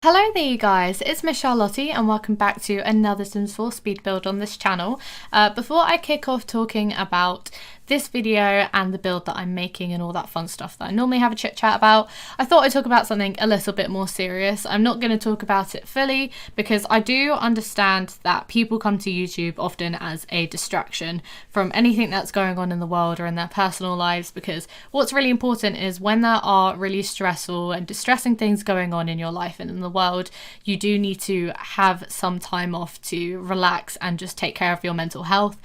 Hello there you guys, it's Miss Charlotte and welcome back to another Sims 4 speed build on this channel. Before I kick off talking about this video and the build that I'm making and all that fun stuff that I normally have a chit chat about, I thought I'd talk about something a little bit more serious. I'm not going to talk about it fully because I do understand that people come to YouTube often as a distraction from anything that's going on in the world or in their personal lives, because what's really important is when there are really stressful and distressing things going on in your life and in the world, you do need to have some time off to relax and just take care of your mental health,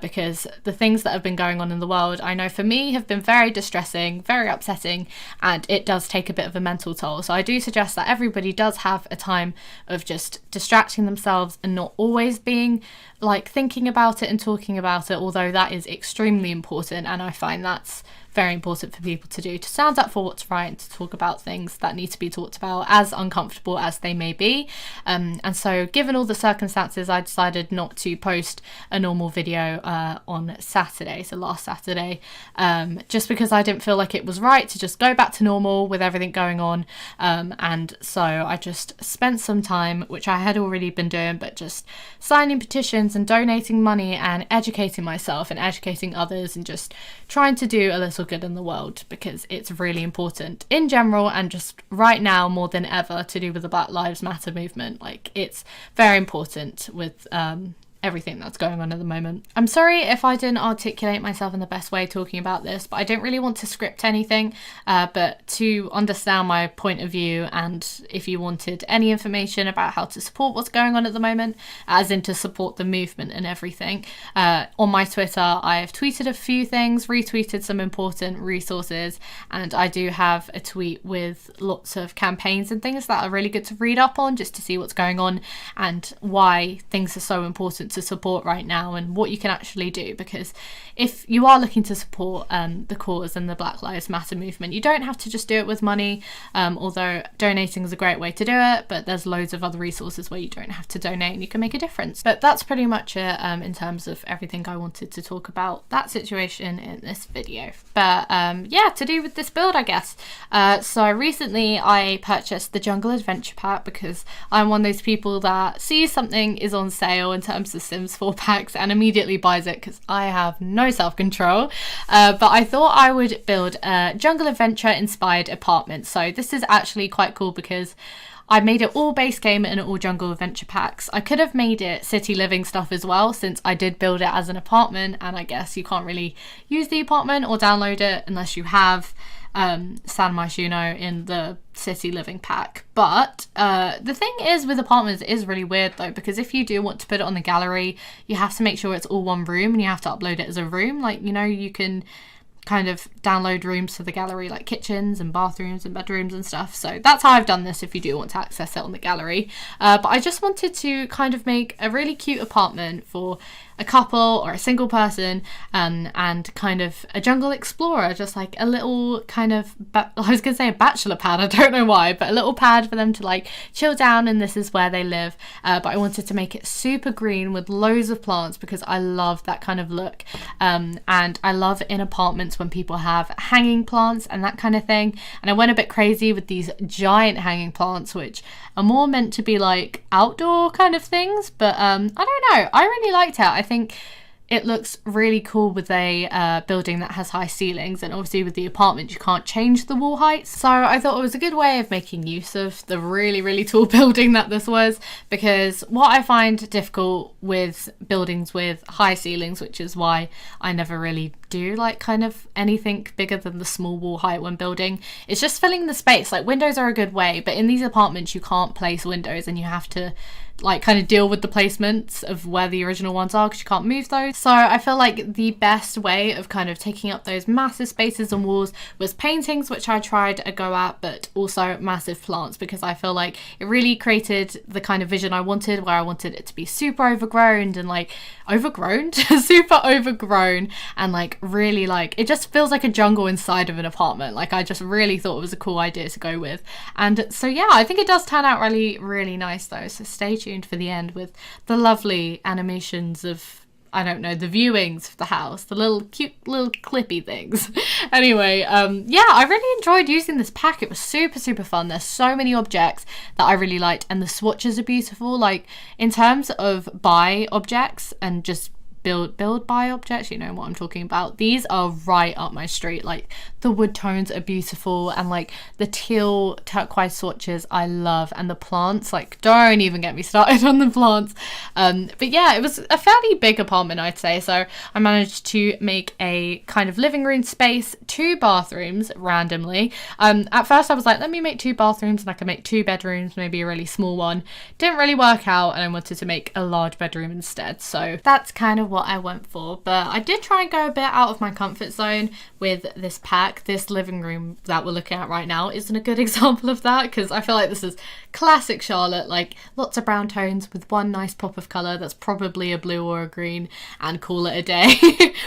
because the things that have been going on in the world, I know for me, have been very distressing, very upsetting, and it does take a bit of a mental toll. So I do suggest that everybody does have a time of just distracting themselves and not always being like thinking about it and talking about it, although that is extremely important, and I find that's very important for people to do, to stand up for what's right and to talk about things that need to be talked about, as uncomfortable as they may be. And so given all the circumstances, I decided not to post a normal video on Saturday, so last Saturday, just because I didn't feel like it was right to just go back to normal with everything going on. And so I just spent some time, which I had already been doing, but just signing petitions and donating money and educating myself and educating others and just trying to do a little good in the world, because it's really important in general and just right now more than ever to do with the Black Lives Matter movement. Like, it's very important with everything that's going on at the moment. I'm sorry if I didn't articulate myself in the best way talking about this, but I don't really want to script anything, but to understand my point of view, and if you wanted any information about how to support what's going on at the moment, as in to support the movement and everything, on my Twitter I've tweeted a few things, retweeted some important resources, and I do have a tweet with lots of campaigns and things that are really good to read up on, just to see what's going on and why things are so important to support right now and what you can actually do. Because if you are looking to support the cause and the Black Lives Matter movement, you don't have to just do it with money, although donating is a great way to do it, but there's loads of other resources where you don't have to donate and you can make a difference. But that's pretty much it in terms of everything I wanted to talk about that situation in this video. But yeah, to do with this build, I guess. So recently I purchased the Jungle Adventure Pack because I'm one of those people that sees something is on sale in terms of Sims 4 packs and immediately buys it, because I have no self-control. But I thought I would build a Jungle Adventure inspired apartment. So this is actually quite cool because I made it all base game and all Jungle Adventure packs. I could have made it city living stuff as well, since I did build it as an apartment, and I guess you can't really use the apartment or download it unless you have San Myshuno in the city living pack. But the thing is with apartments, it is really weird though, because if you do want to put it on the gallery, you have to make sure it's all one room and you have to upload it as a room. Like, you know, you can kind of download rooms to the gallery, like kitchens and bathrooms and bedrooms and stuff. So that's how I've done this if you do want to access it on the gallery. But I just wanted to kind of make a really cute apartment for a couple or a single person, and kind of a jungle explorer, just like a little kind of I was gonna say a bachelor pad, I don't know why, but a little pad for them to like chill down, and this is where they live. But I wanted to make it super green with loads of plants because I love that kind of look, and I love in apartments when people have hanging plants and that kind of thing. And I went a bit crazy with these giant hanging plants, which are more meant to be like outdoor kind of things, but I don't know, I really liked it. I think it looks really cool with a building that has high ceilings, and obviously with the apartment you can't change the wall heights. So I thought it was a good way of making use of the really tall building that this was, because what I find difficult with buildings with high ceilings, which is why I never really do like kind of anything bigger than the small wall height when building, it's just filling the space. Like, windows are a good way, but in these apartments you can't place windows and you have to like kind of deal with the placements of where the original ones are because you can't move those. So I feel like the best way of kind of taking up those massive spaces and walls was paintings, which I tried a go at, but also massive plants, because I feel like it really created the kind of vision I wanted, where I wanted it to be super overgrown and like super overgrown, and like really like it just feels like a jungle inside of an apartment. Like, I just really thought it was a cool idea to go with. And so yeah, I think it does turn out really nice though, so stay tuned for the end with the lovely animations of I don't know, the viewings for the house, the little cute little clippy things. Anyway, yeah, I really enjoyed using this pack. It was super, super fun. There's so many objects that I really liked, and the swatches are beautiful. Like, in terms of buy objects and just build buy objects, you know what I'm talking about, these are right up my street. Like, the wood tones are beautiful, and like the teal turquoise swatches I love, and the plants, like, don't even get me started on the plants. But yeah, it was a fairly big apartment, I'd say. So I managed to make a kind of living room space, 2 bathrooms randomly. At first I was like, let me make 2 bathrooms and I can make 2 bedrooms, maybe a really small one. Didn't really work out, and I wanted to make a large bedroom instead, so that's kind of what I went for. But I did try and go a bit out of my comfort zone with this pack. This living room that we're looking at right now isn't a good example of that, because I feel like this is classic Charlotte, like lots of brown tones with one nice pop of colour that's probably a blue or a green, and call it a day.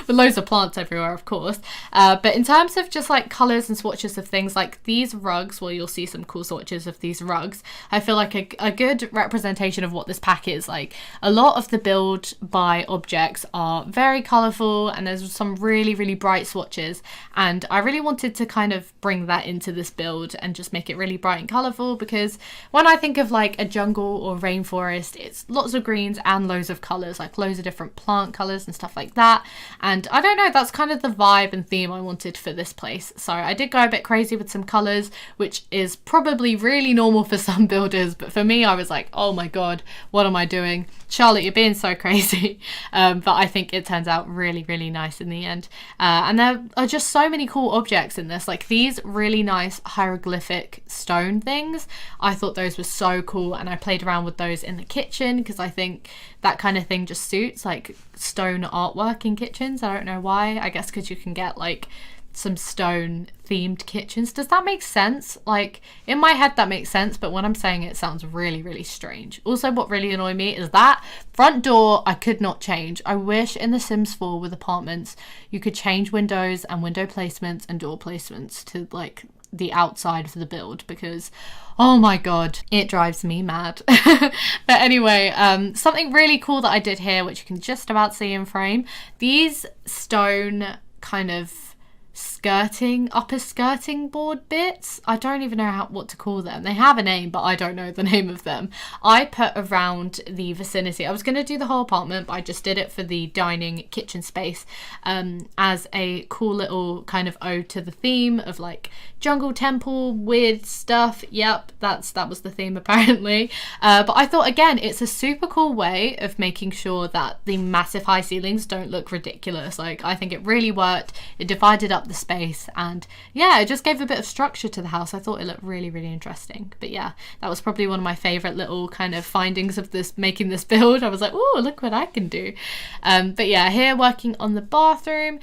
With loads of plants everywhere, of course. But in terms of just like colours and swatches of things, like these rugs, well, you'll see some cool swatches of these rugs. I feel like a good representation of what this pack is. Like, a lot of the build by objects are very colourful, and there's some really, really bright swatches, and I really wanted to kind of bring that into this build and just make it really bright and colourful, because when I think of like a jungle or rainforest, it's lots of greens and loads of colours, like loads of different plant colours and stuff like that. And I don't know, that's kind of the vibe and theme I wanted for this place. So I did go a bit crazy with some colours, which is probably really normal for some builders, but for me, I was like, oh my god, what am I doing? Charlotte, you're being so crazy. But I think it turns out really, really nice in the end. And there are just so many cool objects in this, like these really nice hieroglyphic stone things. I thought those were so cool, and I played around with those in the kitchen because I think that kind of thing just suits like stone artwork in kitchens. I don't know why. I guess because you can get like some stone themed kitchens. Does that make sense? Like, in my head that makes sense, but when I'm saying it, it sounds really, really strange. Also, what really annoyed me is that front door I could not change. I wish in The Sims 4 with apartments you could change windows and window placements and door placements to like the outside of the build, because oh my god, it drives me mad. But anyway, something really cool that I did here, which you can just about see in frame, these stone kind of upper skirting board bits. I don't even know what to call them. They have a name, but I don't know the name of them. I put around the vicinity. I was going to do the whole apartment, but I just did it for the dining kitchen space as a cool little kind of ode to the theme of like jungle temple weird stuff. Yep, that was the theme apparently. But I thought, again, it's a super cool way of making sure that the massive high ceilings don't look ridiculous. Like, I think it really worked. It divided up the space, and yeah, it just gave a bit of structure to the house. I thought it looked really, really interesting. But yeah, that was probably one of my favorite little kind of findings of this, making this build. I was like, oh, look what I can do. But yeah, here working on the bathroom,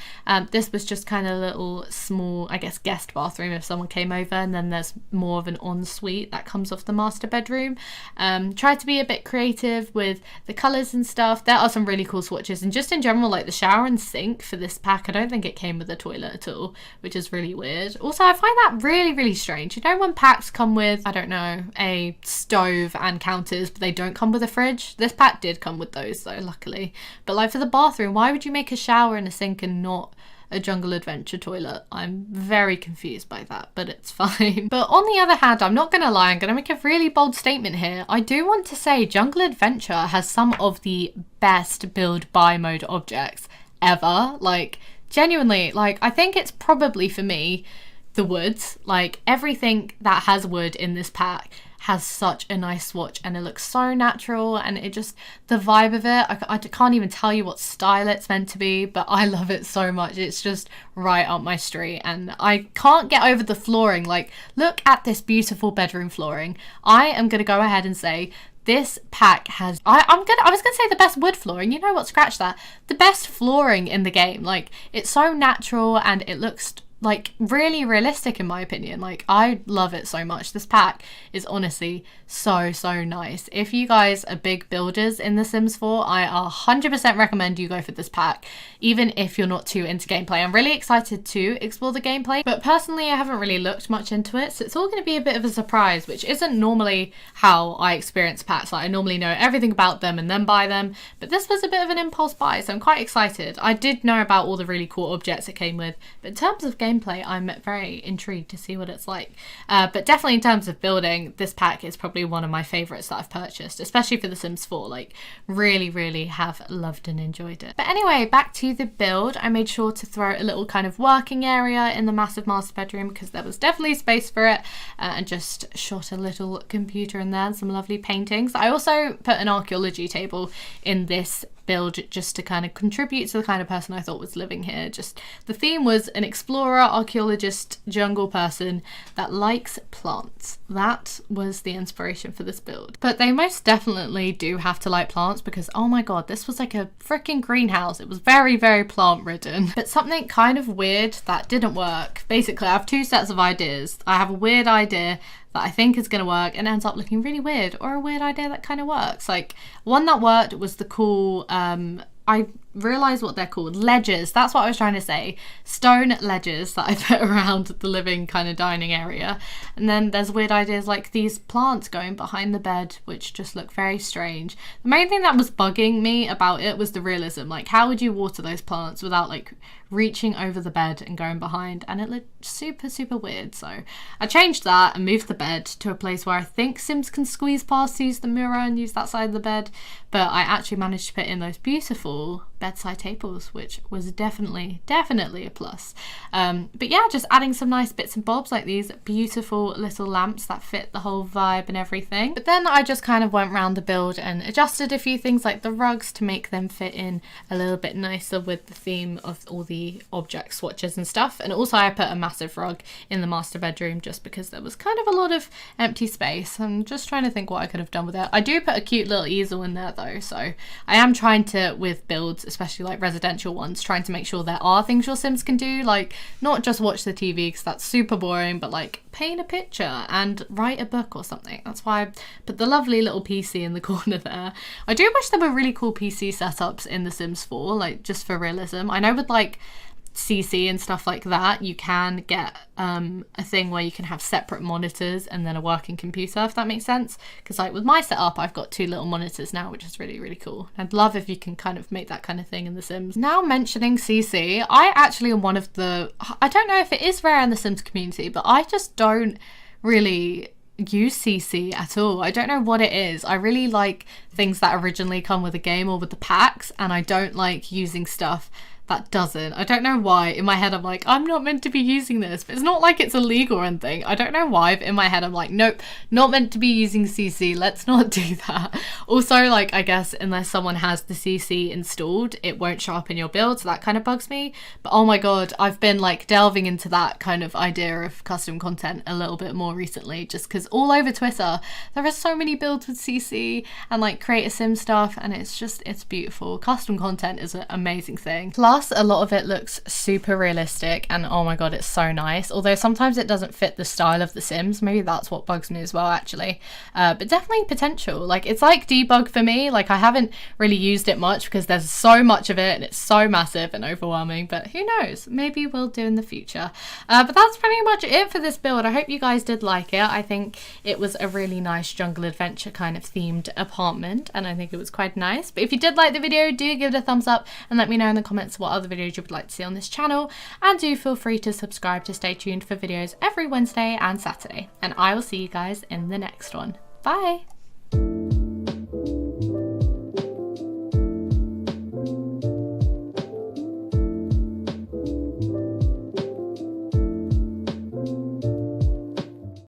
this was just kind of a little small, I guess, guest bathroom if someone came over, and then there's more of an ensuite that comes off the master bedroom. Tried to be a bit creative with the colours and stuff. There are some really cool swatches, and just in general, like the shower and sink for this pack, I don't think it came with a toilet at all, which is really weird. Also, I find that really, really strange. You know when packs come with, I don't know, a stove and counters, but they don't come with a fridge? This pack did come with those though, luckily. But like for the bathroom, why would you make a shower and a sink and not a jungle adventure toilet? I'm very confused by that, but it's fine. But on the other hand, I'm not gonna lie, I'm gonna make a really bold statement here. I do want to say jungle adventure has some of the best build buy mode objects ever. Like, genuinely, like, I think it's probably, for me, the woods. Like, everything that has wood in this pack has such a nice swatch, and it looks so natural, and it just, the vibe of it, I can't even tell you what style it's meant to be, but I love it so much. It's just right up my street, and I can't get over the flooring. Like, look at this beautiful bedroom flooring. I am gonna go ahead and say this pack has, I was gonna say the best wood flooring. You know what, scratch that. The best flooring in the game. Like, it's so natural, and it looks like really realistic in my opinion. Like I love it so much. This pack is honestly so nice. If you guys are big builders in The Sims 4, I 100% recommend you go for this pack, even if you're not too into gameplay. I'm really excited to explore the gameplay, but personally I haven't really looked much into it, so it's all going to be a bit of a surprise, which isn't normally how I experience packs. Like I normally know everything about them and then buy them, but this was a bit of an impulse buy, so I'm quite excited. I did know about all the really cool objects it came with, but in terms of gameplay I'm very intrigued to see what it's like. But definitely in terms of building, this pack is probably one of my favorites that I've purchased, especially for The Sims 4. Like really have loved and enjoyed it. But anyway, back to the build. I made sure to throw a little kind of working area in the massive master bedroom because there was definitely space for it, and just shot a little computer in there and some lovely paintings. I also put an archaeology table in this build just to kind of contribute to the kind of person I thought was living here. Just the theme was an explorer, archaeologist, jungle person that likes plants. That was the inspiration for this build. But they most definitely do have to like plants because oh my god, this was like a freaking greenhouse. It was very plant ridden. But something kind of weird that didn't work. Basically I have two sets of ideas. I have a weird idea that I think is going to work and ends up looking really weird, or a weird idea that kind of works. Like one that worked was the cool, I realised what they're called, ledges. That's what I was trying to say. Stone ledges that I put around the living kind of dining area. And then there's weird ideas like these plants going behind the bed, which just look very strange. The main thing that was bugging me about it was the realism. Like how would you water those plants without like reaching over the bed and going behind? And it looked super weird. So I changed that and moved the bed to a place where I think Sims can squeeze past, use the mirror and use that side of the bed. But I actually managed to put in those beautiful bedside tables, which was definitely a plus. But yeah, just adding some nice bits and bobs like these beautiful little lamps that fit the whole vibe and everything. But then I just kind of went around the build and adjusted a few things like the rugs to make them fit in a little bit nicer with the theme of all the object swatches and stuff. And also I put a massive rug in the master bedroom just because there was kind of a lot of empty space. I'm just trying to think what I could have done with it. I do put a cute little easel in there though, so I am trying to, with builds, especially like residential ones, trying to make sure there are things your Sims can do, like not just watch the TV because that's super boring, but like paint a picture and write a book or something. That's why I put the lovely little PC in the corner there. I do wish there were really cool PC setups in The Sims 4, like just for realism. I know with like CC and stuff like that you can get a thing where you can have separate monitors and then a working computer, if that makes sense, because like with my setup I've got two little monitors now, which is really cool. I'd love if you can kind of make that kind of thing in The Sims. Now mentioning CC, I actually am one of the, I don't know if it is rare in the Sims community, but I just don't really use CC at all. I don't know what it is. I really like things that originally come with a game or with the packs, and I don't like using stuff that doesn't. I don't know why. In my head I'm like, I'm not meant to be using this, but it's not like it's illegal or anything. I don't know why, but in my head I'm like, nope, not meant to be using CC, let's not do that. Also, like, I guess unless someone has the CC installed, it won't show up in your build, so that kind of bugs me. But oh my god, I've been like delving into that kind of idea of custom content a little bit more recently, just because all over Twitter there are so many builds with CC and like create a sim stuff, and it's beautiful. Custom content is an amazing thing. Plus a lot of it looks super realistic, and oh my god, it's so nice. Although sometimes it doesn't fit the style of The Sims, maybe that's what bugs me as well actually. But definitely potential. Like it's like debug for me. Like I haven't really used it much because there's so much of it and it's so massive and overwhelming, but who knows, maybe we'll do in the future. But that's pretty much it for this build. I hope you guys did like it. I think it was a really nice jungle adventure kind of themed apartment, and I think it was quite nice. But if you did like the video, do give it a thumbs up and let me know in the comments what other videos you would like to see on this channel, and do feel free to subscribe to stay tuned for videos every Wednesday and Saturday, and I will see you guys in the next one. Bye!